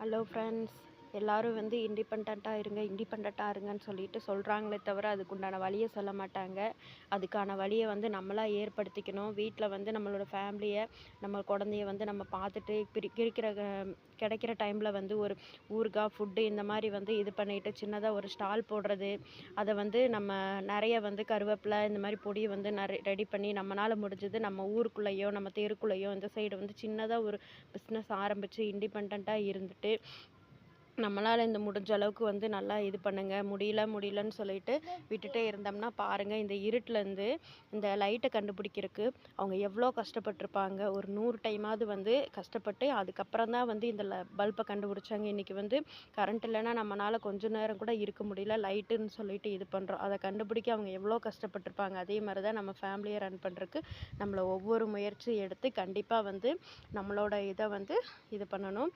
Hello friends, எல்லோரும் வந்து இண்டிபெண்ட்டாக இருங்கன்னு சொல்லிட்டு சொல்கிறாங்களே தவிர அதுக்குண்டான வழியை சொல்ல மாட்டாங்க. அதுக்கான வழியை வந்து நம்மளாக ஏற்படுத்திக்கணும். வீட்டில் வந்து நம்மளோட ஃபேமிலியை, நம்ம குழந்தைய வந்து நம்ம பார்த்துட்டு கிடைக்கிற டைமில் வந்து ஒரு ஊறுகாய் ஃபுட்டு இந்த மாதிரி வந்து இது பண்ணிவிட்டு சின்னதாக ஒரு ஸ்டால் போடுறது, அதை வந்து நம்ம நிறைய வந்து கருவேப்பிலை இந்த மாதிரி பொடியை வந்து ரெடி பண்ணி நம்மளால் முடிஞ்சது நம்ம ஊருக்குள்ளேயோ நம்ம தெருக்குள்ளேயோ இந்த சைடு வந்து சின்னதாக ஒரு பிஸ்னஸ் ஆரம்பித்து இண்டிபெண்ட்டாக இருந்துட்டு நம்மளால் இந்த முடிஞ்ச அளவுக்கு வந்து நல்லா இது பண்ணுங்க. முடியலன்னு சொல்லிட்டு விட்டுட்டே இருந்தோம்னா பாருங்கள், இந்த இருட்டிலேருந்து இந்த லைட்டை கண்டுபிடிக்கிறதுக்கு அவங்க எவ்வளோ கஷ்டப்பட்டிருப்பாங்க. ஒரு 100 டைமாவது வந்து கஷ்டப்பட்டு அதுக்கப்புறம் தான் வந்து இந்த பல்பை கண்டுபிடிச்சாங்க. இன்றைக்கி வந்து கரண்ட் இல்லைன்னா நம்மளால் கொஞ்ச நேரம் கூட இருக்க முடியல, லைட்டுன்னு சொல்லிட்டு இது பண்ணுறோம். அதை கண்டுபிடிக்க அவங்க எவ்வளோ கஷ்டப்பட்டிருப்பாங்க. அதே மாதிரி தான் நம்ம ஃபேமிலியை ரன் பண்ணுறதுக்கு நம்மளை ஒவ்வொரு முயற்சி எடுத்து கண்டிப்பாக வந்து நம்மளோட இதை வந்து இது பண்ணணும்.